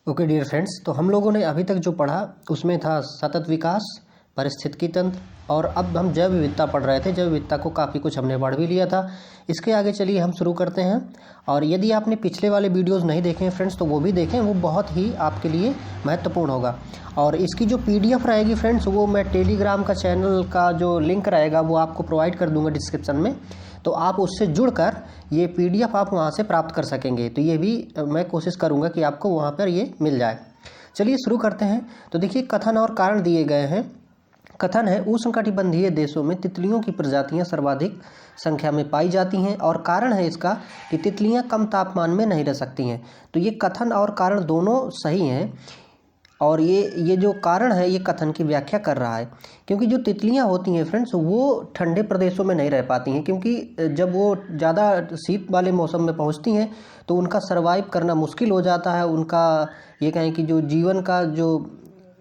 Okay dear friends, तो हम लोगों ने अभी तक जो पढ़ा उसमें था सतत विकास, पारिस्थितिकी तंत्र, और अब हम जैव विविधता पढ़ रहे थे। जैव विविधता को काफ़ी कुछ हमने पढ़ भी लिया था। इसके आगे चलिए हम शुरू करते हैं। और यदि आपने पिछले वाले वीडियोस नहीं देखे हैं फ्रेंड्स, तो वो भी देखें, वो बहुत ही आपके लिए महत्वपूर्ण होगा। और इसकी जो PDF रहेगी फ्रेंड्स, वो मैं टेलीग्राम का चैनल का जो लिंक रहेगा वो आपको प्रोवाइड कर दूंगा डिस्क्रिप्शन में, तो आप उससे जुड़कर ये PDF आप वहाँ से प्राप्त कर सकेंगे। तो ये भी मैं कोशिश करूँगा कि आपको वहाँ पर ये मिल जाए। चलिए शुरू करते हैं। तो देखिए, कथन और कारण दिए गए हैं। कथन है, उष्णकटिबंधीय देशों में तितलियों की प्रजातियां सर्वाधिक संख्या में पाई जाती हैं, और कारण है इसका कि तितलियां कम तापमान में नहीं रह सकती हैं। तो ये कथन और कारण दोनों सही हैं, और ये जो कारण है ये कथन की व्याख्या कर रहा है। क्योंकि जो तितलियां होती हैं फ्रेंड्स, वो ठंडे प्रदेशों में नहीं रह पाती हैं, क्योंकि जब वो ज़्यादा शीत वाले मौसम में पहुंचती हैं तो उनका सर्वाइव करना मुश्किल हो जाता है। उनका ये कहें कि जो जीवन का जो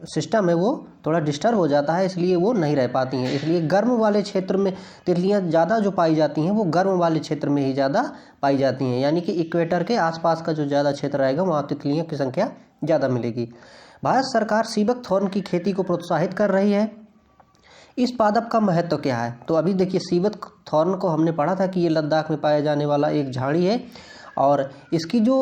सिस्टम है वो थोड़ा डिस्टर्ब हो जाता है, इसलिए वो नहीं रह पाती हैं। इसलिए गर्म वाले क्षेत्र में तितलियां ज़्यादा जो पाई जाती हैं वो गर्म वाले क्षेत्र में ही ज़्यादा पाई जाती हैं, यानी कि इक्वेटर के आसपास का जो ज़्यादा क्षेत्र रहेगा वहाँ तितलियों की संख्या ज़्यादा मिलेगी। भारत सरकार सीबक थॉर्न की खेती को प्रोत्साहित कर रही है। इस पादप का महत्व क्या है? तो अभी देखिए, सीबक थॉर्न को हमने पढ़ा था कि ये लद्दाख में पाया जाने वाला एक झाड़ी है, और इसकी जो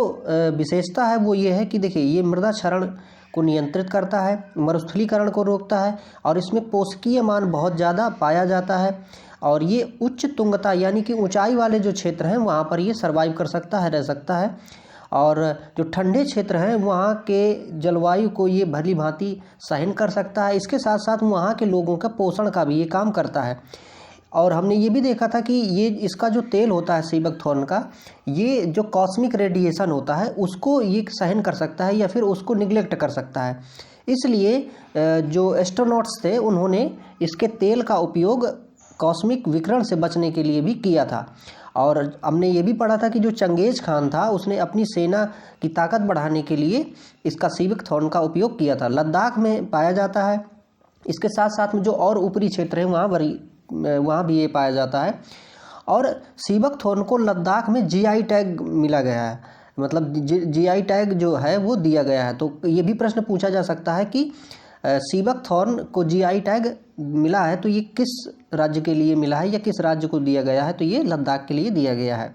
विशेषता है वो ये है कि देखिए, ये मृदा क्षरण को नियंत्रित करता है, मरुस्थलीकरण को रोकता है, और इसमें पोषकीय मान बहुत ज़्यादा पाया जाता है। और ये उच्च तुंगता यानी कि ऊंचाई वाले जो क्षेत्र हैं वहाँ पर ये सर्वाइव कर सकता है, रह सकता है। और जो ठंडे क्षेत्र हैं वहाँ के जलवायु को ये भली भांति सहन कर सकता है। इसके साथ साथ वहाँ के लोगों का पोषण का भी ये काम करता है। और हमने ये भी देखा था कि ये इसका जो तेल होता है सीबक थॉर्न का, ये जो कॉस्मिक रेडिएशन होता है उसको ये सहन कर सकता है या फिर उसको निगलेक्ट कर सकता है। इसलिए जो एस्ट्रोनॉट्स थे उन्होंने इसके तेल का उपयोग कॉस्मिक विकिरण से बचने के लिए भी किया था। और हमने ये भी पढ़ा था कि जो चंगेज खान था उसने अपनी सेना की ताकत बढ़ाने के लिए इसका सीबक थॉर्न का उपयोग किया था। लद्दाख में पाया जाता है। इसके साथ साथ में जो और ऊपरी क्षेत्र है वहाँ भी ये पाया जाता है। और सीबक थॉर्न को लद्दाख में GI टैग मिला गया है, मतलब GI टैग जो है वो दिया गया है। तो ये भी प्रश्न पूछा जा सकता है कि सीबक थॉर्न को GI टैग मिला है तो ये किस राज्य के लिए मिला है या किस राज्य को दिया गया है? तो ये लद्दाख के लिए दिया गया है।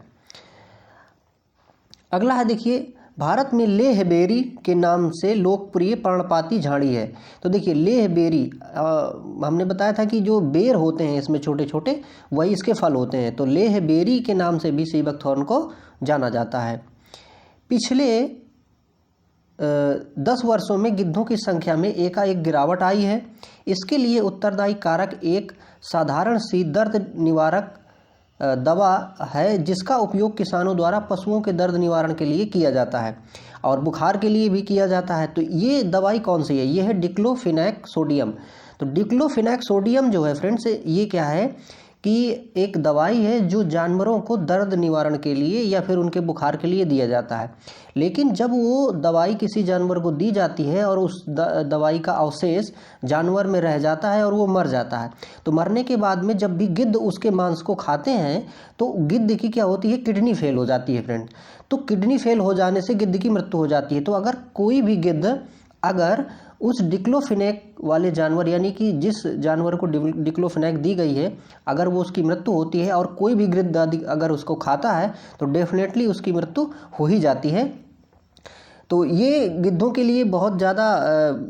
अगला है, देखिए, भारत में लेह बेरी के नाम से लोकप्रिय पर्णपाती झाड़ी है। तो देखिए, लेह बेरी हमने बताया था कि जो बेर होते हैं इसमें छोटे छोटे, वही इसके फल होते हैं। तो लेह बेरी के नाम से भी सीबक थॉर्न को जाना जाता है। पिछले 10 वर्षों में गिद्धों की संख्या में एकाएक गिरावट आई है। इसके लिए उत्तरदायी कारक एक साधारण सी दर्द निवारक दवा है जिसका उपयोग किसानों द्वारा पशुओं के दर्द निवारण के लिए किया जाता है और बुखार के लिए भी किया जाता है। तो ये दवाई कौन सी है? ये है डिक्लोफेनाक सोडियम। तो डिक्लोफेनाक सोडियम जो है फ्रेंड्स, ये क्या है कि एक दवाई है जो जानवरों को दर्द निवारण के लिए या फिर उनके बुखार के लिए दिया जाता है। लेकिन जब वो दवाई किसी जानवर को दी जाती है और उस दवाई का अवशेष जानवर में रह जाता है और वो मर जाता है, तो मरने के बाद में जब भी गिद्ध उसके मांस को खाते हैं तो गिद्ध की क्या होती है? किडनी फेल हो जाती है फ्रेंड। तो किडनी फेल हो जाने से गिद्ध की मृत्यु हो जाती है। तो अगर कोई भी गिद्ध अगर उस डिक्लोफेनाक वाले जानवर, यानी कि जिस जानवर को डिक्लोफेनाक दी गई है, अगर वो उसकी मृत्यु होती है और कोई भी गिद्ध अगर उसको खाता है तो डेफिनेटली उसकी मृत्यु हो ही जाती है। तो ये गिद्धों के लिए बहुत ज़्यादा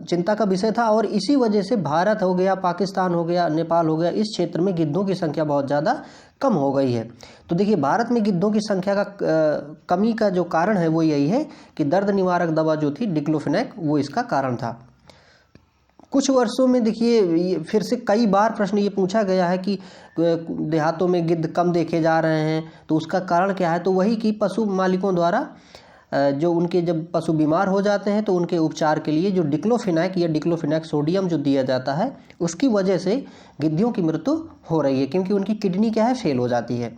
चिंता का विषय था, और इसी वजह से भारत हो गया, पाकिस्तान हो गया, नेपाल हो गया, इस क्षेत्र में गिद्धों की संख्या बहुत ज़्यादा कम हो गई है। तो देखिए, भारत में गिद्धों की संख्या का कमी का जो कारण है वो यही है कि दर्द निवारक दवा जो थी डिक्लोफेनाक, वो इसका कारण था। कुछ वर्षों में देखिए, फिर से कई बार प्रश्न ये पूछा गया है कि देहातों में गिद्ध कम देखे जा रहे हैं, तो उसका कारण क्या है? तो वही कि पशु मालिकों द्वारा जो उनके जब पशु बीमार हो जाते हैं तो उनके उपचार के लिए जो डिक्लोफेनाक या डिक्लोफेनाक सोडियम जो दिया जाता है, उसकी वजह से गिद्धियों की मृत्यु हो रही है, क्योंकि उनकी किडनी क्या है? फेल हो जाती है।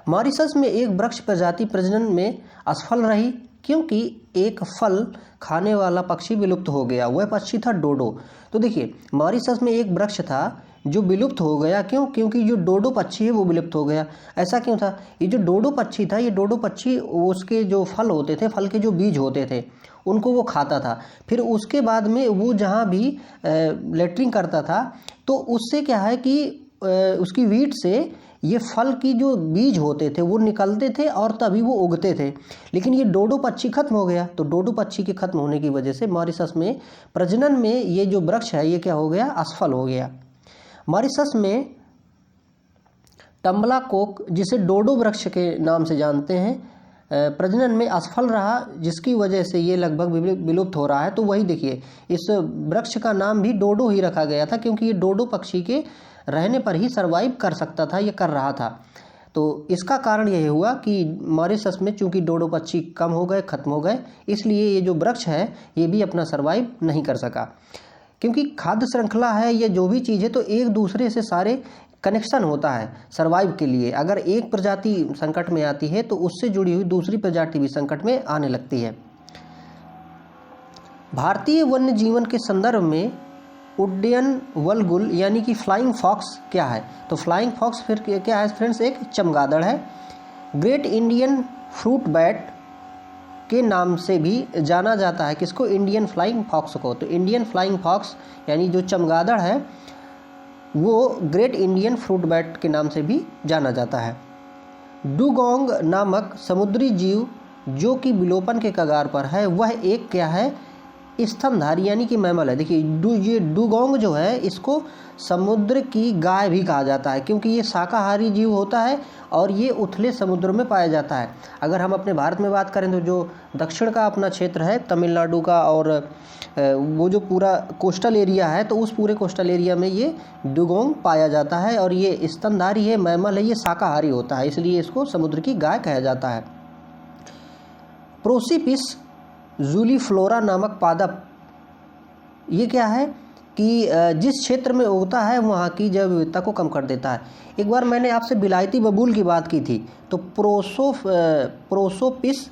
मॉरिशस में एक वृक्ष प्रजाति प्रजनन में असफल रही क्योंकि एक फल खाने वाला पक्षी विलुप्त हो गया। वह पक्षी था डोडो। तो देखिए, मॉरिशस में एक वृक्ष था जो विलुप्त हो गया। क्यों? क्योंकि जो डोडो पक्षी है वो विलुप्त हो गया। ऐसा क्यों था? ये जो डोडो पक्षी था, ये डोडो पक्षी उसके जो फल होते थे, फल के जो बीज होते थे, उनको वो खाता था। फिर उसके बाद में वो जहाँ भी लेटरिंग करता था तो उससे क्या है कि उसकी वीट से ये फल की जो बीज होते थे वो निकलते थे और तभी वो उगते थे। लेकिन ये डोडो पक्षी खत्म हो गया। तो डोडो पक्षी के खत्म होने की वजह से मॉरिशस में प्रजनन में ये जो वृक्ष है ये क्या हो गया? असफल हो गया। मॉरिशस में टम्बला कोक, जिसे डोडो वृक्ष के नाम से जानते हैं, प्रजनन में असफल रहा, जिसकी वजह से ये लगभग विलुप्त हो रहा है। तो वही देखिए, इस वृक्ष का नाम भी डोडो ही रखा गया था, क्योंकि ये डोडो पक्षी के रहने पर ही सरवाइव कर सकता था, ये कर रहा था। तो इसका कारण यही हुआ कि मॉरिशस में चूंकि डोडो पक्षी कम हो गए, खत्म हो गए, इसलिए ये जो वृक्ष है ये भी अपना सरवाइव नहीं कर सका। क्योंकि खाद्य श्रृंखला है, ये जो भी चीज़ है तो एक दूसरे से सारे कनेक्शन होता है सरवाइव के लिए। अगर एक प्रजाति संकट में आती है तो उससे जुड़ी हुई दूसरी प्रजाति भी संकट में आने लगती है। भारतीय वन्य जीवन के संदर्भ में उड्डयन वल्गुल यानी कि फ्लाइंग फॉक्स क्या है? तो फ्लाइंग फॉक्स फिर क्या है फ्रेंड्स? एक चमगादड़ है। ग्रेट इंडियन फ्रूट बैट के नाम से भी जाना जाता है। किसको? इंडियन फ्लाइंग फॉक्स को। तो इंडियन फ्लाइंग फॉक्स यानी जो चमगादड़ है वो ग्रेट इंडियन फ्रूट बैट के नाम से भी जाना जाता है। डुगोंग नामक समुद्री जीव जो कि विलोपन के कगार पर है, वह एक क्या है? स्तनधारी यानी कि मैमल है। देखिए ये डुगोंग जो है इसको समुद्र की गाय भी कहा जाता है, क्योंकि ये शाकाहारी जीव होता है और ये उथले समुद्र में पाया जाता है। अगर हम अपने भारत में बात करें तो जो दक्षिण का अपना क्षेत्र है तमिलनाडु का, और वो जो पूरा कोस्टल एरिया है, तो उस पूरे कोस्टल एरिया में ये डुगोंग पाया जाता है। और ये स्तनधारी है, मैमल है, ये शाकाहारी होता है, इसलिए इसको समुद्र की गाय कहा जाता है। प्रोसिपिस जूलीफ्लोरा नामक पादप, ये क्या है कि जिस क्षेत्र में उगता है वहाँ की जैव विविधता को कम कर देता है। एक बार मैंने आपसे विलायती बबूल की बात की थी, तो प्रोसोपिस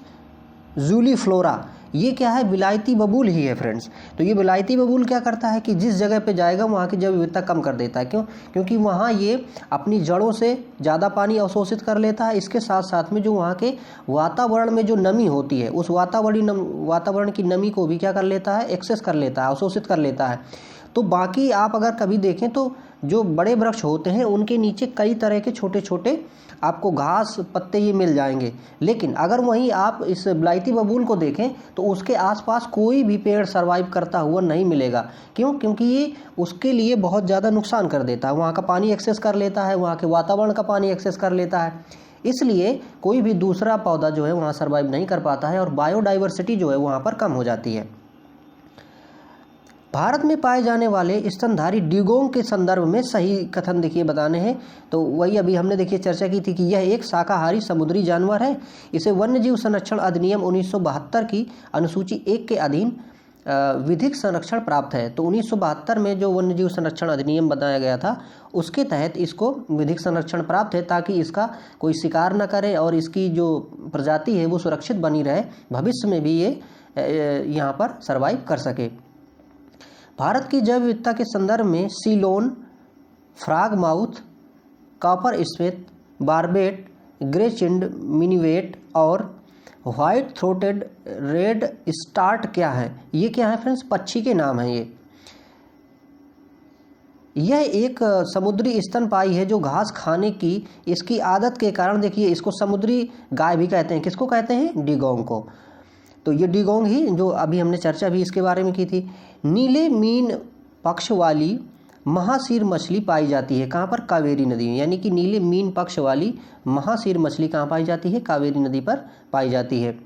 जूलीफ्लोरा ये क्या है? विलायती बबूल ही है फ्रेंड्स। तो ये विलायती बबूल क्या करता है कि जिस जगह पे जाएगा वहाँ की जैव विविधता कम कर देता है। क्यों? क्योंकि वहाँ ये अपनी जड़ों से ज़्यादा पानी अवशोषित कर लेता है। इसके साथ साथ में जो वहाँ के वातावरण में जो नमी होती है, उस वातावरण की नमी को भी क्या कर लेता है? एक्सेस कर लेता है, अवशोषित कर लेता है। तो बाकी आप अगर कभी देखें तो जो बड़े वृक्ष होते हैं उनके नीचे कई तरह के छोटे छोटे आपको घास पत्ते ये मिल जाएंगे, लेकिन अगर वहीं आप इस विलायती बबूल को देखें तो उसके आसपास कोई भी पेड़ सरवाइव करता हुआ नहीं मिलेगा। क्यों? क्योंकि ये उसके लिए बहुत ज़्यादा नुकसान कर देता है, वहाँ का पानी एक्सेस कर लेता है, वहाँ के वातावरण का पानी एक्सेस कर लेता है, इसलिए कोई भी दूसरा पौधा जो है वहाँ सर्वाइव नहीं कर पाता है और बायोडाइवर्सिटी जो है वहाँ पर कम हो जाती है। भारत में पाए जाने वाले स्तनधारी डुगोंग के संदर्भ में सही कथन देखिए बताने हैं। तो वही अभी हमने देखिए चर्चा की थी कि यह एक शाकाहारी समुद्री जानवर है। इसे वन्यजीव संरक्षण अधिनियम 1972 की अनुसूची 1 के अधीन विधिक संरक्षण प्राप्त है। तो 1972 में जो वन्यजीव संरक्षण अधिनियम बनाया गया था उसके तहत इसको विधिक संरक्षण प्राप्त है, ताकि इसका कोई शिकार न करे और इसकी जो प्रजाति है वो सुरक्षित बनी रहे, भविष्य में भी ये यहाँ पर सर्वाइव कर सके। भारत की जैव विविधता के संदर्भ में Ceylon, frogmouth, coppersmith, barbet, grey chinned minivet और व्हाइट थ्रोटेड रेड स्टार्ट क्या है? ये क्या है फ्रेंड्स? पक्षी के नाम है। यह एक समुद्री स्तनपायी है जो घास खाने की इसकी आदत के कारण, देखिए इसको समुद्री गाय भी कहते हैं। किसको कहते हैं? डुगोंग को। तो ये डुगोंग ही जो अभी हमने चर्चा भी इसके बारे में की थी। नीले मीन पक्ष वाली महासीर मछली पाई जाती है कहाँ पर? कावेरी नदी में। यानी कि नीले मीन पक्ष वाली महासीर मछली कहाँ पाई जाती है? कावेरी नदी पर पाई जाती है।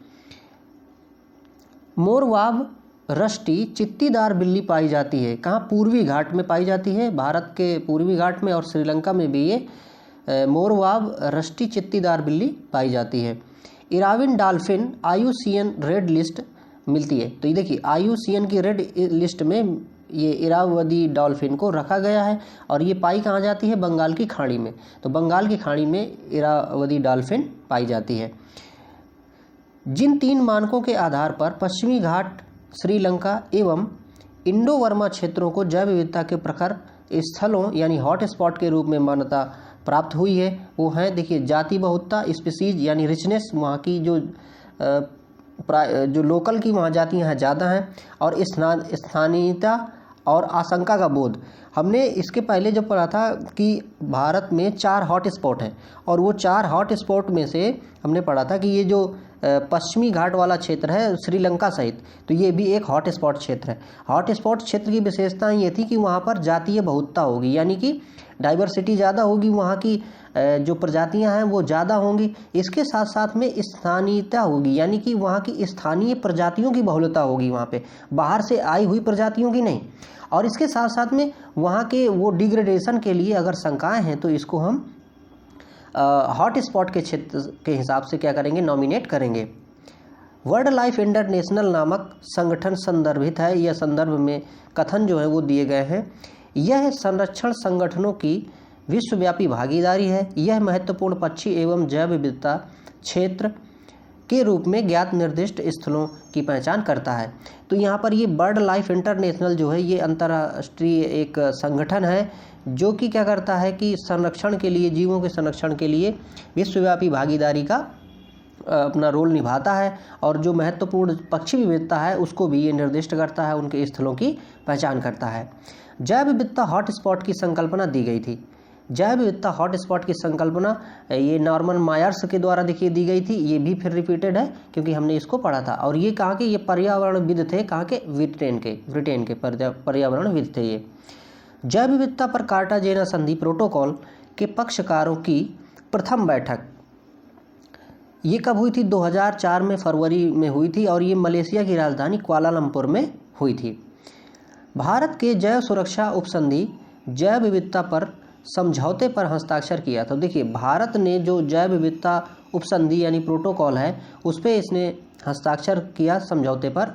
मोरवाब रष्टी चित्तीदार बिल्ली पाई जाती है कहाँ? पूर्वी घाट में पाई जाती है, भारत के पूर्वी घाट में और श्रीलंका में भी ये मोरवाब रष्टी चित्तीदार बिल्ली पाई जाती है। इराविन डॉल्फिन IUCN रेड लिस्ट मिलती है। तो ये देखिए IUCN की रेड लिस्ट में ये इरावदी डॉल्फिन को रखा गया है और ये पाई कहाँ जाती है? बंगाल की खाड़ी में। तो बंगाल की खाड़ी में इरावदी डॉल्फिन पाई जाती है। जिन 3 मानकों के आधार पर पश्चिमी घाट, श्रीलंका एवं इंडो वर्मा क्षेत्रों को जैव विविधता के प्रखर स्थलों यानी हॉट स्पॉट के रूप में मान्यता प्राप्त हुई है वो हैं, देखिए, जाति बहुलता, स्पीसीज यानी रिचनेस, वहाँ की जो लोकल की वहाँ जातियाँ हैं ज़्यादा हैं, और स्थानीयता और आशंका का बोध। हमने इसके पहले जब पढ़ा था कि भारत में 4 हॉट स्पॉट हैं, और वो 4 हॉट स्पॉट में से हमने पढ़ा था कि ये जो पश्चिमी घाट वाला क्षेत्र है श्रीलंका सहित, तो ये भी एक हॉट स्पॉट क्षेत्र है। हॉट स्पॉट क्षेत्र की विशेषता ये थी कि वहाँ पर जातीय बहुलता होगी, यानी कि डाइवर्सिटी ज़्यादा होगी, वहाँ की जो प्रजातियां हैं वो ज़्यादा होंगी। इसके साथ साथ में स्थानीयता होगी, यानी कि वहाँ की स्थानीय प्रजातियों की बहुलता होगी, वहाँ पे बाहर से आई हुई प्रजातियों की नहीं। और इसके साथ साथ में वहाँ के वो डिग्रेडेशन के लिए अगर शंकाएं हैं तो इसको हम हॉट स्पॉट के क्षेत्र के हिसाब से क्या करेंगे, नॉमिनेट करेंगे। वर्ल्ड लाइफ इंटरनेशनल नामक संगठन संदर्भित है, यह संदर्भ में कथन जो है वो दिए गए हैं। यह संरक्षण संगठनों की विश्वव्यापी भागीदारी है। यह महत्वपूर्ण पक्षी एवं जैव विविधता क्षेत्र के रूप में ज्ञात निर्दिष्ट स्थलों की पहचान करता है। तो यहाँ पर ये बर्ड लाइफ इंटरनेशनल जो है ये अंतर्राष्ट्रीय एक संगठन है जो कि क्या करता है कि संरक्षण के लिए, जीवों के संरक्षण के लिए विश्वव्यापी भागीदारी का अपना रोल निभाता है, और जो महत्वपूर्ण पक्षी विविधता है उसको भी ये निर्दिष्ट करता है, उनके स्थलों की पहचान करता है। जैव विविधता हॉट स्पॉट की संकल्पना दी गई थी। जैव विविधता हॉट स्पॉट की संकल्पना ये नॉर्मन मायर्स के द्वारा देखिए दी गई थी। ये भी फिर रिपीटेड है क्योंकि हमने इसको पढ़ा था। और ये कहाँ के, ये पर्यावरणविद थे, कहाँ के, ब्रिटेन के पर्यावरणविद थे ये। जैव विविधता पर कार्टाजेना संधि प्रोटोकॉल के पक्षकारों की प्रथम बैठक ये कब हुई थी, 2004 में फरवरी में हुई थी, और ये मलेशिया की राजधानी कुआलालंपुर में हुई थी। भारत के जैव सुरक्षा उपसंधि जैव विविधता पर समझौते पर हस्ताक्षर किया। तो देखिए, भारत ने जो जैव विविधता उपसंधि यानी प्रोटोकॉल है उस पर इसने हस्ताक्षर किया समझौते पर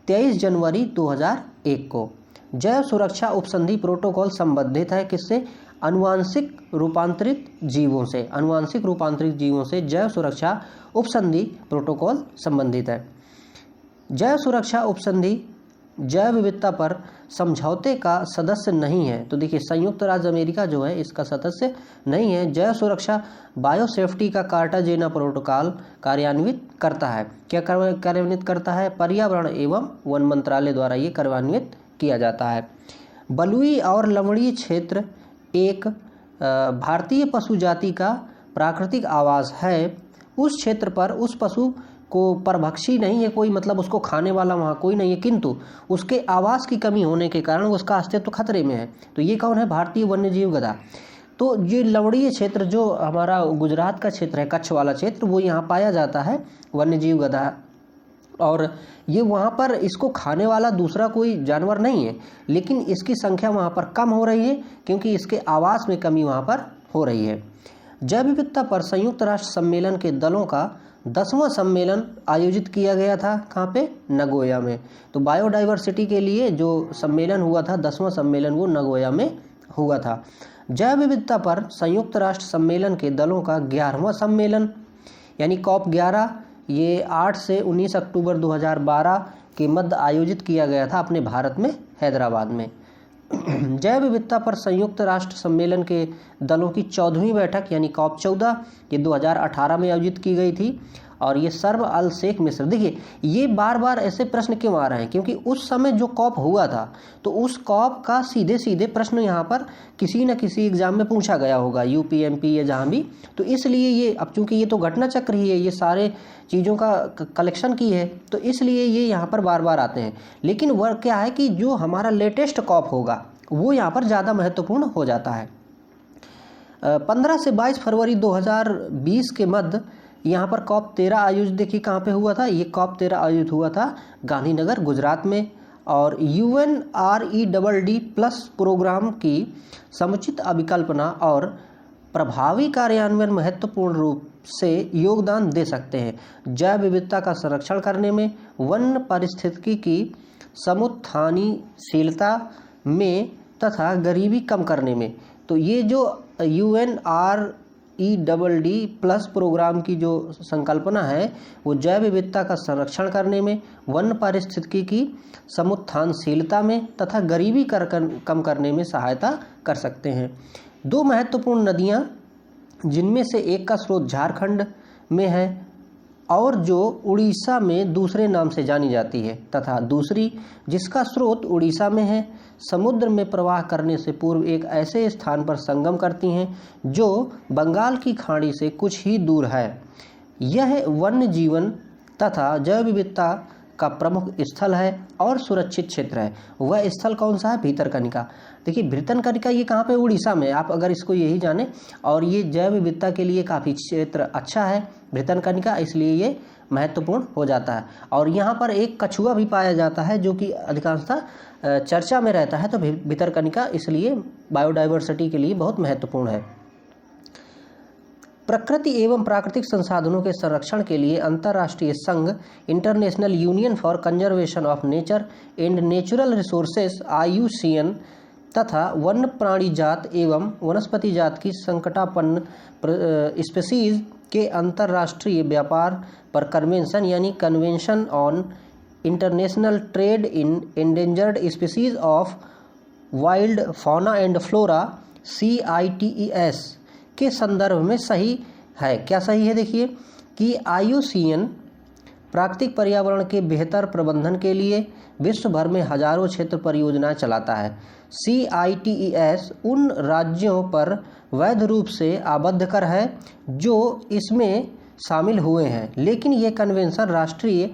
23 जनवरी 2001 को। जैव सुरक्षा उपसंधि प्रोटोकॉल संबंधित है किससे, अनुवांशिक रूपांतरित जीवों से। अनुवांशिक रूपांतरित जीवों से जैव सुरक्षा उपसंधि प्रोटोकॉल संबंधित है। जैव सुरक्षा उपसंधि जैव विविधता पर समझौते का सदस्य नहीं है। तो देखिए, संयुक्त राज्य अमेरिका जो है इसका सदस्य नहीं है। जैव सुरक्षा बायोसेफ्टी का कार्टाजेना प्रोटोकॉल कार्यान्वित करता है। क्या कार्यान्वित करता है, पर्यावरण एवं वन मंत्रालय द्वारा ये कार्यान्वित किया जाता है। बलुई और लवणीय क्षेत्र एक भारतीय पशु जाति का प्राकृतिक आवास है। उस क्षेत्र पर उस पशु को परभक्षी नहीं है कोई, मतलब उसको खाने वाला वहाँ कोई नहीं है, किंतु उसके आवास की कमी होने के कारण उसका अस्तित्व खतरे में है। तो ये कौन है, भारतीय वन्यजीव गधा। तो ये लवणीय क्षेत्र जो हमारा गुजरात का क्षेत्र है, कच्छ वाला क्षेत्र, वो यहाँ पाया जाता है वन्यजीव गधा, और ये वहाँ पर इसको खाने वाला दूसरा कोई जानवर नहीं है, लेकिन इसकी संख्या वहाँ पर कम हो रही है क्योंकि इसके आवास में कमी वहाँ पर हो रही है। जैव विविधता पर संयुक्त राष्ट्र सम्मेलन के दलों का 10वां सम्मेलन आयोजित किया गया था, कहाँ पे, नगोया में। तो बायोडाइवर्सिटी के लिए जो सम्मेलन हुआ था, 10वां सम्मेलन, वो नगोया में हुआ था। जैव विविधता पर संयुक्त राष्ट्र सम्मेलन के दलों का 11वां सम्मेलन यानी COP 11 ये 8 से 19 अक्टूबर 2012 के मध्य आयोजित किया गया था अपने भारत में, हैदराबाद में। जैव विविधता पर संयुक्त राष्ट्र सम्मेलन के दलों की 14वीं बैठक यानी COP 14 ये 2018 में आयोजित की गई थी, और ये सर्व अल शेख मिस्र। देखिए, ये बार बार ऐसे प्रश्न क्यों आ रहे हैं, क्योंकि उस समय जो COP हुआ था तो उस COP का सीधे सीधे प्रश्न यहाँ पर किसी न किसी एग्जाम में पूछा गया होगा, UPMP या जहाँ भी। तो इसलिए ये, अब चूंकि ये तो घटना चक्र ही है, ये सारे चीज़ों का कलेक्शन की है, तो इसलिए ये यहाँ पर बार बार आते हैं। लेकिन वह क्या है कि जो हमारा लेटेस्ट COP होगा वो यहाँ पर ज़्यादा महत्वपूर्ण हो जाता है। 15 से 22 फरवरी 2020 के मध्य यहाँ पर COP 13 आयोजित, देखिए कहाँ पे हुआ था, ये COP 13 आयोजित हुआ था गांधीनगर, गुजरात में। और UNREDD+ प्रोग्राम की समुचित अभिकल्पना और प्रभावी कार्यान्वयन महत्वपूर्ण रूप से योगदान दे सकते हैं जैव विविधता का संरक्षण करने में, वन पारिस्थितिकी की समुत्थानशीलता में तथा गरीबी कम करने में। तो ये जो EDD+ प्रोग्राम की जो संकल्पना है वो जैव विविधता का संरक्षण करने में, वन पारिस्थितिकी की समुत्थानशीलता में तथा गरीबी कम करने में सहायता कर सकते हैं। दो महत्वपूर्ण नदियाँ जिनमें से एक का स्रोत झारखंड में है और जो उड़ीसा में दूसरे नाम से जानी जाती है, तथा दूसरी जिसका स्रोत उड़ीसा में है, समुद्र में प्रवाह करने से पूर्व एक ऐसे स्थान पर संगम करती हैं जो बंगाल की खाड़ी से कुछ ही दूर है। यह वन्य जीवन तथा जैव विविधता का प्रमुख स्थल है और सुरक्षित क्षेत्र है। वह स्थल कौन सा है? भितरकनिका। देखिए भितरकनिका ये कहाँ पे? उड़ीसा में। आप अगर इसको यही जाने, और ये जैव विविधता के लिए काफ़ी क्षेत्र अच्छा है भितरकनिका, इसलिए ये महत्वपूर्ण हो जाता है। और यहाँ पर एक कछुआ भी पाया जाता है जो कि अधिकांशतः चर्चा में रहता है, तो भितरकनिका इसलिए बायोडाइवर्सिटी के लिए बहुत महत्वपूर्ण है। प्रकृति एवं प्राकृतिक संसाधनों के संरक्षण के लिए अंतर्राष्ट्रीय संघ international union for conservation of nature and natural resources IUCN तथा वन्य प्राणी जात एवं वनस्पति जात की संकटापन्न स्पीसीज के अंतर्राष्ट्रीय व्यापार पर कन्वेंशन यानी convention on international trade in endangered species of wild fauna and flora CITES के संदर्भ में सही है। क्या सही है? देखिए कि IUCN प्राकृतिक पर्यावरण के बेहतर प्रबंधन के लिए विश्व भर में हजारों क्षेत्र परियोजनाएं चलाता है। CITES उन राज्यों पर वैध रूप से आबद्ध कर है जो इसमें शामिल हुए हैं, लेकिन ये कन्वेंशन राष्ट्रीय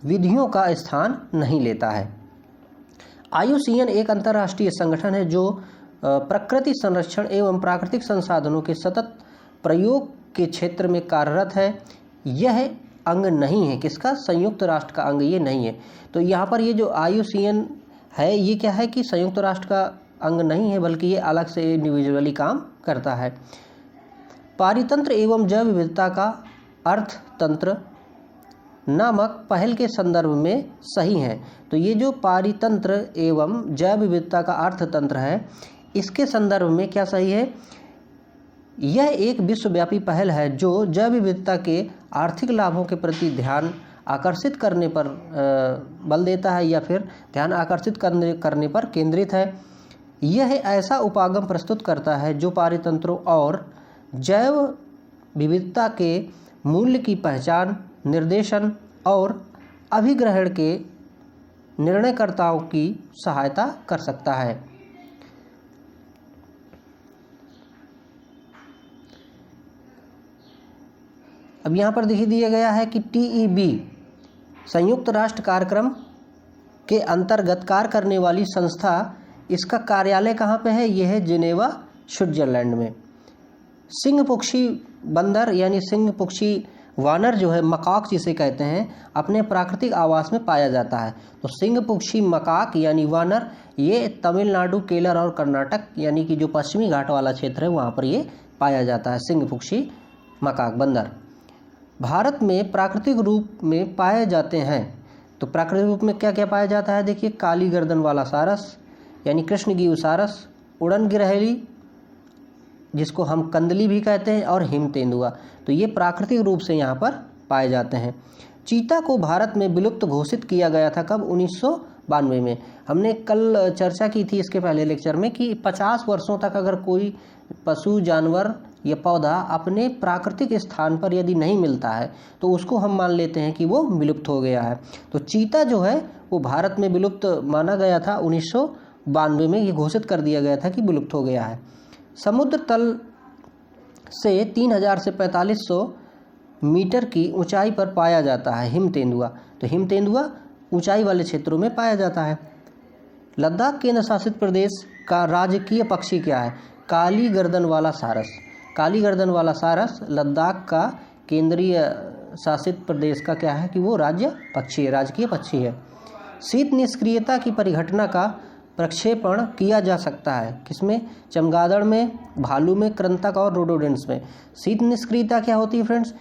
विधियों का स्थान नहीं लेता है। IUCN एक अंतर्राष्ट्रीय संगठन है जो प्रकृति संरक्षण एवं प्राकृतिक संसाधनों के सतत प्रयोग के क्षेत्र में कार्यरत है। यह अंग नहीं है किसका? संयुक्त राष्ट्र का अंग ये नहीं है। तो यहाँ पर ये जो IUCN है ये क्या है कि संयुक्त राष्ट्र का अंग नहीं है, बल्कि ये अलग से इंडिविजुअली काम करता है। पारितंत्र एवं जैव विविधता का अर्थतंत्र नामक पहल के संदर्भ में सही है। तो ये जो पारितंत्र एवं जैव विविधता का अर्थतंत्र है, इसके संदर्भ में क्या सही है? यह एक विश्वव्यापी पहल है जो जैव विविधता के आर्थिक लाभों के प्रति ध्यान आकर्षित करने पर बल देता है या फिर ध्यान आकर्षित करने पर केंद्रित है। यह ऐसा उपागम प्रस्तुत करता है जो पारितंत्रों और जैव विविधता के मूल्य की पहचान, निर्देशन और अभिग्रहण के निर्णयकर्ताओं की सहायता कर सकता है। अब यहाँ पर देखिए दिया गया है कि TEB संयुक्त राष्ट्र कार्यक्रम के अंतर्गत कार्य करने वाली संस्था, इसका कार्यालय कहाँ पे है? यह है जिनेवा, स्विट्जरलैंड में। सिंह पुक्षी बंदर यानी सिंह पुक्षी वानर जो है, मकाक जिसे कहते हैं, अपने प्राकृतिक आवास में पाया जाता है। तो सिंह पुक्षी मकाक यानी वानर ये तमिलनाडु, केरल और कर्नाटक यानी कि जो पश्चिमी घाट वाला क्षेत्र है वहाँ पर ये पाया जाता है, सिंह पुक्षी मकाक बंदर। भारत में प्राकृतिक रूप में पाए जाते हैं। तो प्राकृतिक रूप में क्या क्या पाया जाता है? देखिए काली गर्दन वाला सारस यानी कृष्णगीव सारस, उड़न गिरहेली जिसको हम कंदली भी कहते हैं, और हिम तेंदुआ। तो ये प्राकृतिक रूप से यहाँ पर पाए जाते हैं। चीता को भारत में विलुप्त घोषित किया गया था कब? 1992 में। हमने कल चर्चा की थी इसके पहले लेक्चर में कि 50 वर्षों तक अगर कोई पशु, जानवर या पौधा अपने प्राकृतिक स्थान पर यदि नहीं मिलता है तो उसको हम मान लेते हैं कि वो विलुप्त हो गया है। तो चीता जो है वो भारत में विलुप्त माना गया था। 1992 में ये घोषित कर दिया गया था कि विलुप्त हो गया है। समुद्र तल से 3000 से 4500 मीटर की ऊंचाई पर पाया जाता है हिम तेंदुआ। तो हिम तेंदुआ ऊंचाई वाले क्षेत्रों में पाया जाता है। लद्दाख केंद्र शासित प्रदेश का राजकीय पक्षी क्या है? काली गर्दन वाला सारस। काली गर्दन वाला सारस लद्दाख का केंद्रीय शासित प्रदेश का क्या है कि वो राज्य पक्षी है, राजकीय पक्षी है। शीत निष्क्रियता की परिघटना का प्रक्षेपण किया जा सकता है किसमें? चमगादड़ में, भालू में, कृंतक और रोडोडेंट्स में। शीत निष्क्रियता क्या होती है फ्रेंड्स?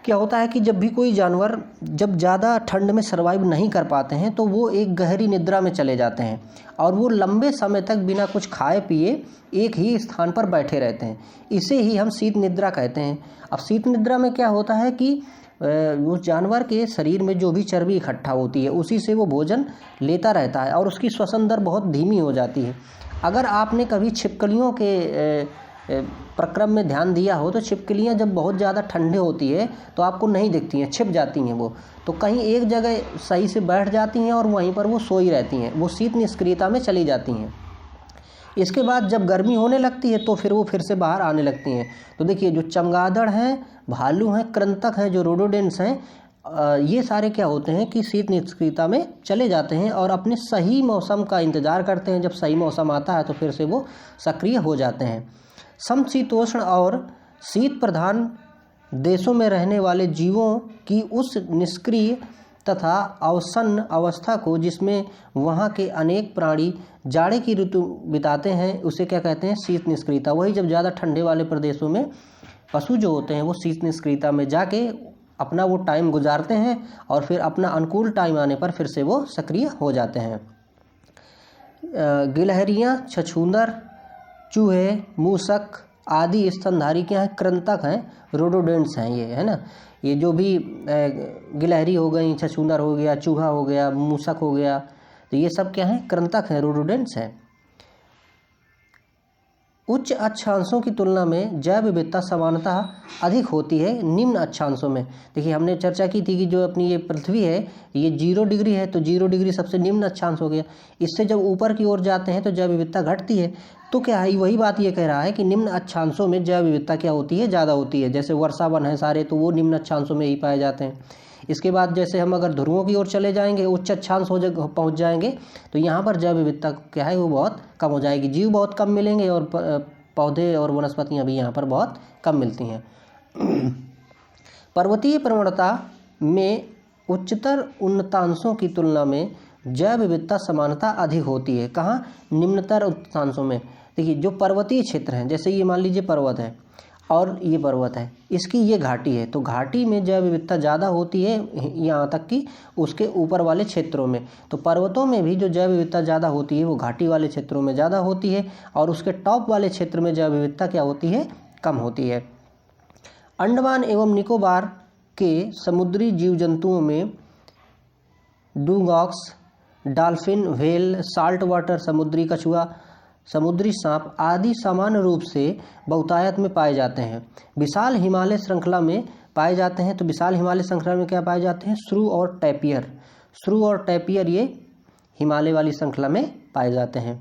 क्या होता है कि जब भी कोई जानवर जब ज़्यादा ठंड में सर्वाइव नहीं कर पाते हैं तो वो एक गहरी निद्रा में चले जाते हैं और वो लंबे समय तक बिना कुछ खाए पिए एक ही स्थान पर बैठे रहते हैं। इसे ही हम शीत निद्रा कहते हैं। अब शीत निद्रा में क्या होता है कि उस जानवर के शरीर में जो भी चर्बी इकट्ठा होती है उसी से वो भोजन लेता रहता है और उसकी श्वसन दर बहुत धीमी हो जाती है। अगर आपने कभी छिपकलियों के प्रक्रम में ध्यान दिया हो तो छिपकलियाँ जब बहुत ज़्यादा ठंडे होती है तो आपको नहीं दिखती हैं, छिप जाती हैं। वो तो कहीं एक जगह सही से बैठ जाती हैं और वहीं पर वो सोई रहती हैं, वो शीत निष्क्रियता में चली जाती हैं। इसके बाद जब गर्मी होने लगती है तो फिर वो फिर से बाहर आने लगती हैं। तो देखिए जो चमगादड़ हैं, भालू हैं, कृंतक हैं, जो रोडोडेंट्स हैं, ये सारे क्या होते हैं कि शीत निष्क्रियता में चले जाते हैं और अपने सही मौसम का इंतज़ार करते हैं। जब सही मौसम आता है तो फिर से वो सक्रिय हो जाते हैं। समशीतोष्ण और शीत प्रधान देशों में रहने वाले जीवों की उस निष्क्रिय तथा अवसन्न अवस्था को जिसमें वहाँ के अनेक प्राणी जाड़े की ऋतु बिताते हैं उसे क्या कहते हैं? शीत निष्क्रियता। वही जब ज़्यादा ठंडे वाले प्रदेशों में पशु जो होते हैं वो शीत निष्क्रियता में जाके अपना वो टाइम गुजारते हैं और फिर अपना अनुकूल टाइम आने पर फिर से वो सक्रिय हो जाते हैं। गिलहरियाँ, छछूंदर, चूहे, मूसक आदि स्तनधारी क्या हैं? कृंतक हैं, रोडोडेंट्स हैं ये, है ना। ये जो भी गिलहरी हो गई, छछूंदर हो गया, चूहा हो गया, मूसक हो गया, तो ये सब क्या हैं? कृंतक हैं, रोडोडेंट्स हैं। उच्च अक्षांशों की तुलना में जैव विविधता सामान्यतः अधिक होती है निम्न अक्षांशों में। देखिए हमने चर्चा की थी कि जो अपनी ये पृथ्वी है ये 0 डिग्री है, तो 0 डिग्री सबसे निम्न अक्षांश हो गया। इससे जब ऊपर की ओर जाते हैं तो जैव विविधता घटती है। तो क्या है, वही बात ये कह रहा है कि निम्न अक्षांशों में जैव विविधता क्या होती है? ज़्यादा होती है। जैसे वर्षावन है सारे, तो वो निम्न अक्षांशों में ही पाए जाते हैं। इसके बाद जैसे हम अगर ध्रुवों की ओर चले जाएंगे, उच्च अक्षांश पहुँच जाएंगे, तो यहाँ पर जैव विविधता क्या है वो बहुत कम हो जाएगी। जीव बहुत कम मिलेंगे और पौधे और वनस्पतियाँ भी यहाँ पर बहुत कम मिलती हैं। पर्वतीय प्रवणता में उच्चतर उन्नतांशों की तुलना में जैव विविधता समानता अधिक होती है। कहाँ? निम्नतर उन्नतांशों में। देखिए जो पर्वतीय क्षेत्र हैं, जैसे ये मान लीजिए पर्वत है और ये पर्वत है, इसकी ये घाटी है, तो घाटी में जैव विविधता ज़्यादा होती है यहाँ तक कि उसके ऊपर वाले क्षेत्रों में। तो पर्वतों में भी जो जैव विविधता ज़्यादा होती है वो घाटी वाले क्षेत्रों में ज़्यादा होती है और उसके टॉप वाले क्षेत्र में जैव विविधता क्या होती है? कम होती है। अंडमान एवं निकोबार के समुद्री जीव जंतुओं में डुगॉक्स, डॉल्फिन, व्हेल, साल्ट वाटर समुद्री कछुआ, समुद्री सांप आदि सामान्य रूप से बहुतायत में पाए जाते हैं। विशाल हिमालय श्रृंखला में पाए जाते हैं। तो विशाल हिमालय श्रृंखला में क्या पाए जाते हैं? श्रू और टैपियर। श्रू और टैपियर ये हिमालय वाली श्रृंखला में पाए जाते हैं।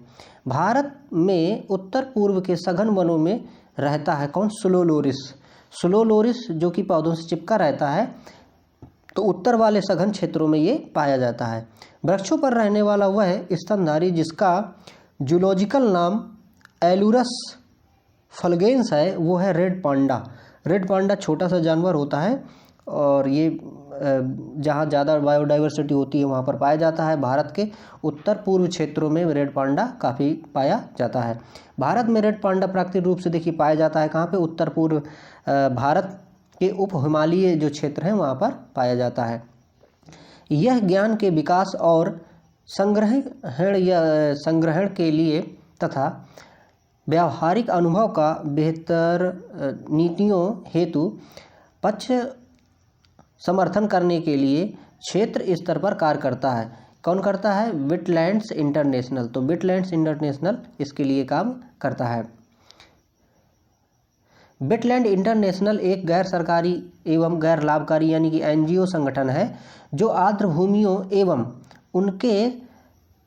भारत में उत्तर पूर्व के सघन वनों में रहता है कौन? स्लोलोरिस। स्लोलोरिस जो कि पौधों से चिपका रहता है, तो उत्तर वाले सघन क्षेत्रों में ये पाया जाता है। वृक्षों पर रहने वाला वह स्तनधारी जिसका जूलॉजिकल नाम एलुरस फलगेंस है वो है रेड पांडा। रेड पांडा छोटा सा जानवर होता है और ये जहाँ ज़्यादा बायोडाइवर्सिटी होती है वहाँ पर पाया जाता है। भारत के उत्तर पूर्व क्षेत्रों में रेड पांडा काफ़ी पाया जाता है। भारत में रेड पांडा प्राकृतिक रूप से देखिए पाया जाता है कहाँ पे? उत्तर पूर्व भारत के उप हिमालयी जो क्षेत्र हैं वहाँ पर पाया जाता है। यह ज्ञान के विकास और संग्रहण के लिए तथा व्यावहारिक अनुभव का बेहतर नीतियों हेतु पक्ष समर्थन करने के लिए क्षेत्र स्तर पर कार्य करता है। कौन करता है? Wetlands international. तो वेटलैंड्स इंटरनेशनल इसके लिए काम करता है। वेटलैंड इंटरनेशनल एक गैर सरकारी एवं गैर लाभकारी यानी कि NGO संगठन है जो आर्द्र भूमियों एवं उनके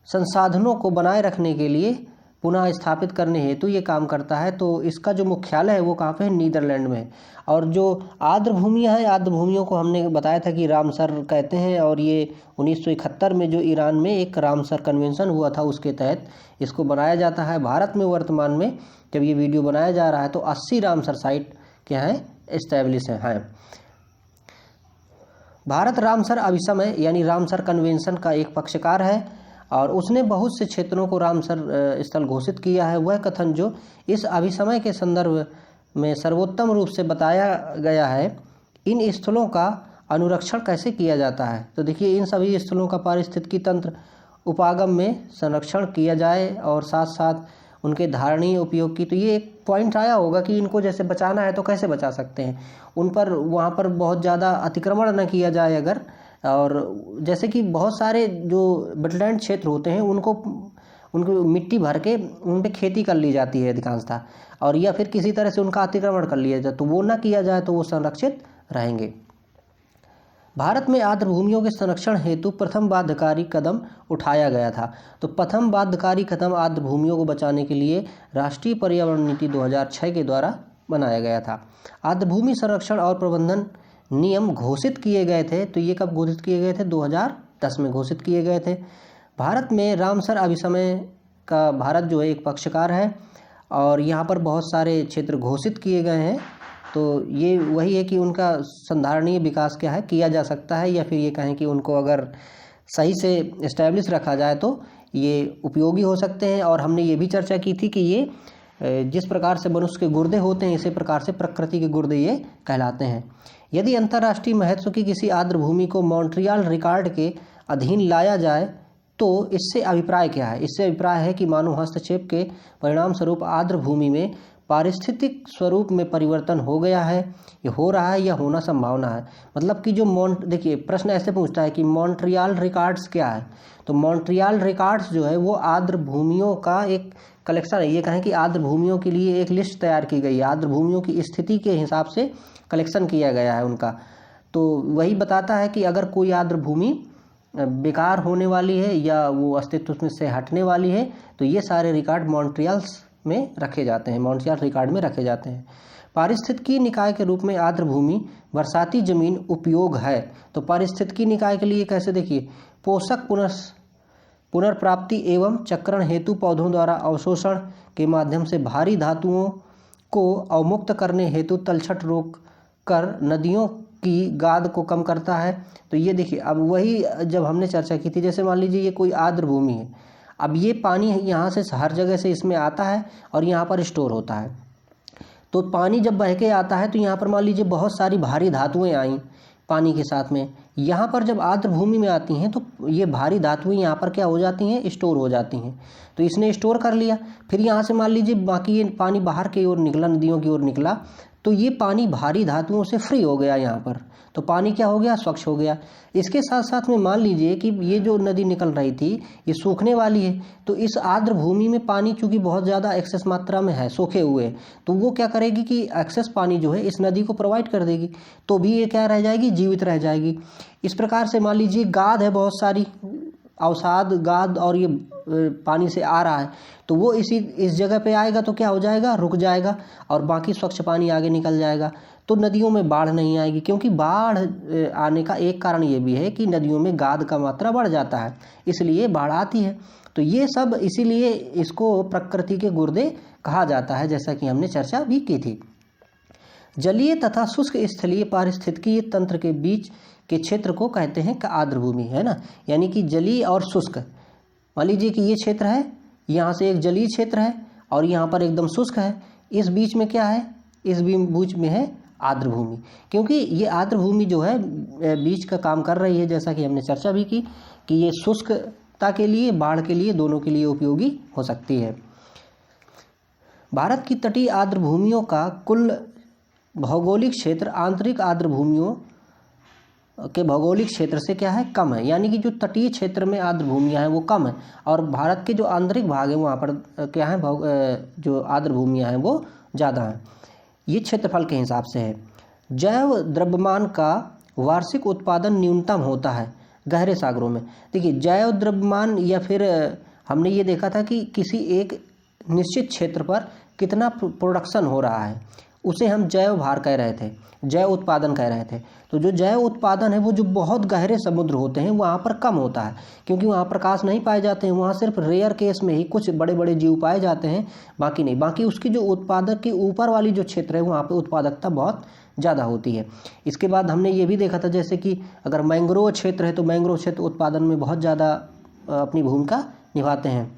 संसाधनों को बनाए रखने के लिए पुनः स्थापित करने हेतु ये काम करता है। तो इसका जो मुख्यालय है वो कहाँ पे है? नीदरलैंड में। और जो आर्द्र भूमियाँ हैं, आर्द्र भूमियों को हमने बताया था कि रामसर कहते हैं और ये 1971 में जो ईरान में एक रामसर कन्वेंशन हुआ था उसके तहत इसको बनाया जाता है। भारत में वर्तमान में जब ये वीडियो बनाया जा रहा है तो 80 रामसर साइट क्या है? इस्टेब्लिश है। भारत रामसर अभिसमय यानी रामसर कन्वेंशन का एक पक्षकार है और उसने बहुत से क्षेत्रों को रामसर स्थल घोषित किया है। वह कथन जो इस अभिसमय के संदर्भ में सर्वोत्तम रूप से बताया गया है इन स्थलों का अनुरक्षण कैसे किया जाता है? तो देखिए, इन सभी स्थलों का पारिस्थितिकी तंत्र उपागम में संरक्षण किया जाए और साथ साथ उनके धारणीय उपयोग की। तो ये एक पॉइंट आया होगा कि इनको जैसे बचाना है तो कैसे बचा सकते हैं, उन पर वहाँ पर बहुत ज़्यादा अतिक्रमण न किया जाए अगर, और जैसे कि बहुत सारे जो वेटलैंड क्षेत्र होते हैं उनको मिट्टी भर के उन पर खेती कर ली जाती है अधिकांशतः, और या फिर किसी तरह से उनका अतिक्रमण कर लिया जाए, तो वो ना किया जाए तो वो संरक्षित रहेंगे। भारत में आर्द्र भूमियों के संरक्षण हेतु प्रथम बाध्यकारी कदम उठाया गया था। तो प्रथम बाध्यकारी कदम आर्द्र भूमियों को बचाने के लिए राष्ट्रीय पर्यावरण नीति 2006 के द्वारा बनाया गया था। आर्द्र भूमि संरक्षण और प्रबंधन नियम घोषित किए गए थे। तो ये कब घोषित किए गए थे? 2010 में घोषित किए गए थे। भारत में रामसर अभिसमय का भारत जो है एक पक्षकार है और यहाँ पर बहुत सारे क्षेत्र घोषित किए गए हैं। तो ये वही है कि उनका संधारणीय विकास क्या है किया जा सकता है, या फिर ये कहें कि उनको अगर सही से इस्टेब्लिश रखा जाए तो ये उपयोगी हो सकते हैं। और हमने ये भी चर्चा की थी कि ये जिस प्रकार से मनुष्य के गुर्दे होते हैं इसी प्रकार से प्रकृति के गुर्दे ये कहलाते हैं। यदि अंतर्राष्ट्रीय महत्व की किसी आर्द्र भूमि को मॉन्ट्रियल रिकॉर्ड के अधीन लाया जाए तो इससे अभिप्राय क्या है? इससे अभिप्राय है कि मानव हस्तक्षेप के परिणाम स्वरूप आर्द्र भूमि में पारिस्थितिक स्वरूप में परिवर्तन हो गया है, ये हो रहा है या होना संभावना है। मतलब कि जो देखिए प्रश्न ऐसे पूछता है कि मॉन्ट्रियल रिकॉर्ड्स क्या है? तो मॉन्ट्रियल रिकॉर्ड्स जो है वो आर्द्र भूमियों का एक कलेक्शन है। ये कहें कि आर्द्र भूमियों के लिए एक लिस्ट तैयार की गई है, आर्द्र भूमियों की स्थिति के हिसाब से कलेक्शन किया गया है उनका। तो वही बताता है कि अगर कोई आर्द्र भूमि बेकार होने वाली है या वो अस्तित्व में से हटने वाली है तो ये सारे रिकॉर्ड मॉन्ट्रियल्स में रखे जाते हैं, मॉन्ट्रियल रिकॉर्ड में रखे जाते हैं। पारिस्थितिकी निकाय के रूप में आर्द्र भूमि बरसाती जमीन उपयोग है। तो पारिस्थितिकी निकाय के लिए कैसे? देखिए, पोषक पुनर्प्राप्ति एवं चक्रण हेतु पौधों द्वारा अवशोषण के माध्यम से भारी धातुओं को अवमुक्त करने हेतु तलछट रोक कर नदियों की गाद को कम करता है। तो ये देखिए, अब वही जब हमने चर्चा की थी, जैसे मान लीजिए ये कोई आर्द्र भूमि है, अब ये पानी यहाँ से हर जगह से इसमें आता है और यहाँ पर स्टोर होता है। तो पानी जब बह के आता है तो यहाँ पर मान लीजिए बहुत सारी भारी धातुएं आई पानी के साथ में, यहाँ पर जब आर्द्र भूमि में आती हैं तो ये भारी धातुएं यहाँ पर क्या हो जाती हैं? स्टोर हो जाती हैं। तो इसने स्टोर कर लिया, फिर यहाँ से मान लीजिए बाकी ये पानी बाहर की ओर निकला, नदियों की ओर निकला, तो ये पानी भारी धातुओं से फ्री हो गया यहाँ पर, तो पानी क्या हो गया? स्वच्छ हो गया। इसके साथ साथ में मान लीजिए कि ये जो नदी निकल रही थी ये सूखने वाली है, तो इस आर्द्र भूमि में पानी चूंकि बहुत ज़्यादा एक्सेस मात्रा में है, सूखे हुए, तो वो क्या करेगी कि एक्सेस पानी जो है इस नदी को प्रोवाइड कर देगी, तो भी ये क्या रह जाएगी? जीवित रह जाएगी। इस प्रकार से मान लीजिए गाद है बहुत सारी, अवसाद गाद, और ये पानी से आ रहा है तो वो इस जगह पे आएगा तो क्या हो जाएगा? रुक जाएगा और बाकी स्वच्छ पानी आगे निकल जाएगा। तो नदियों में बाढ़ नहीं आएगी, क्योंकि बाढ़ आने का एक कारण ये भी है कि नदियों में गाद का मात्रा बढ़ जाता है, इसलिए बाढ़ आती है। तो ये सब इसीलिए इसको प्रकृति के गुर्दे कहा जाता है, जैसा कि हमने चर्चा भी की थी। जलीय तथा शुष्क स्थलीय पारिस्थितिकीय तंत्र के बीच के क्षेत्र को कहते हैं आर्द्र भूमि, है ना। यानी कि जलीय और शुष्क, मान लीजिए कि ये क्षेत्र है, यहाँ से एक जलीय क्षेत्र है और यहाँ पर एकदम शुष्क है, इस बीच में क्या है? इस बीच में है आर्द्र भूमि, क्योंकि ये आर्द्र भूमि जो है बीच का काम कर रही है, जैसा कि हमने चर्चा भी की कि ये शुष्कता के लिए, बाढ़ के लिए, दोनों के लिए उपयोगी हो सकती है। भारत की तटीय आर्द्र भूमियों का कुल भौगोलिक क्षेत्र आंतरिक आर्द्र भूमियों के भौगोलिक क्षेत्र से क्या है? कम है। यानी कि जो तटीय क्षेत्र में आर्द्र भूमियाँ हैं वो कम है, और भारत के जो आंतरिक भाग है वहाँ पर क्या है? जो आर्द्र भूमियाँ हैं वो ज़्यादा हैं। ये क्षेत्रफल के हिसाब से है। जैव द्रव्यमान का वार्षिक उत्पादन न्यूनतम होता है गहरे सागरों में। देखिए, जैव द्रव्यमान, या फिर हमने ये देखा था कि किसी एक निश्चित क्षेत्र पर कितना प्रोडक्शन हो रहा है, उसे हम जैव भार कह रहे थे, जैव उत्पादन कह रहे थे। तो जो जैव उत्पादन है वो जो बहुत गहरे समुद्र होते हैं वहाँ पर कम होता है, क्योंकि वहाँ प्रकाश नहीं पाए जाते हैं, वहाँ सिर्फ रेयर केस में ही कुछ बड़े बड़े जीव पाए जाते हैं, बाकी नहीं। बाकी उसकी जो उत्पादक की ऊपर वाली जो क्षेत्र है वहाँ पर उत्पादकता बहुत ज़्यादा होती है। इसके बाद हमने ये भी देखा था जैसे कि अगर मैंग्रोव क्षेत्र है तो मैंग्रोव क्षेत्र उत्पादन में बहुत ज़्यादा अपनी भूमिका निभाते हैं।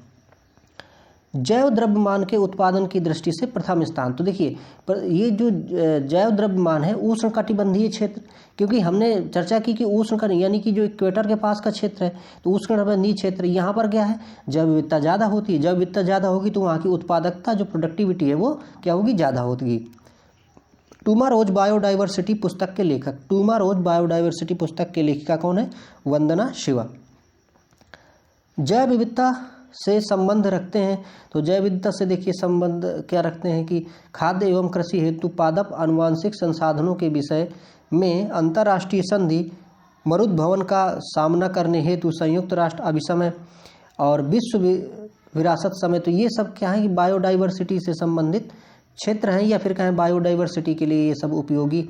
जैव द्रव्यमान के उत्पादन की दृष्टि से प्रथम स्थान। तो देखिए ये जो जैव द्रव्यमान है उष्णकटिबंधीय क्षेत्र, क्योंकि हमने चर्चा की कि उष्ण यानी कि जो इक्वेटर के पास का क्षेत्र है तो उष्णकटिबंधीय क्षेत्र, यहाँ पर क्या है जैव विविधता ज़्यादा होती है। जैव विविधता ज़्यादा होगी तो वहाँ की उत्पादकता जो प्रोडक्टिविटी है वो क्या होगी, ज़्यादा होगी। टूमारोज बायोडाइवर्सिटी पुस्तक के लेखक, टूमारोज बायोडाइवर्सिटी पुस्तक के लेखिका कौन है, वंदना शिवा। जैव विविधता से संबंध रखते हैं, तो जैव विविधता से देखिए संबंध क्या रखते हैं कि खाद्य एवं कृषि हेतु पादप आनुवांशिक संसाधनों के विषय में अंतर्राष्ट्रीय संधि, मरुद्भवन का सामना करने हेतु संयुक्त राष्ट्र अभिसमय और विश्व विरासत समय। तो ये सब क्या है कि बायोडाइवर्सिटी से संबंधित क्षेत्र हैं, या फिर कहें बायोडाइवर्सिटी के लिए ये सब उपयोगी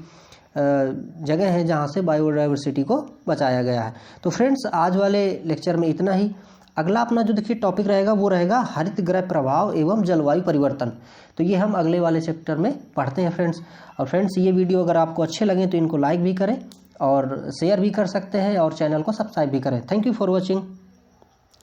जगह हैं जहाँ से बायोडाइवर्सिटी को बचाया गया है। तो फ्रेंड्स आज वाले लेक्चर में इतना ही। अगला अपना जो देखिए टॉपिक रहेगा वो रहेगा हरित गृह प्रभाव एवं जलवायु परिवर्तन। तो ये हम अगले वाले चैप्टर में पढ़ते हैं फ्रेंड्स। और फ्रेंड्स ये वीडियो अगर आपको अच्छे लगे तो इनको लाइक भी करें और शेयर भी कर सकते हैं और चैनल को सब्सक्राइब भी करें। Thank you for watching.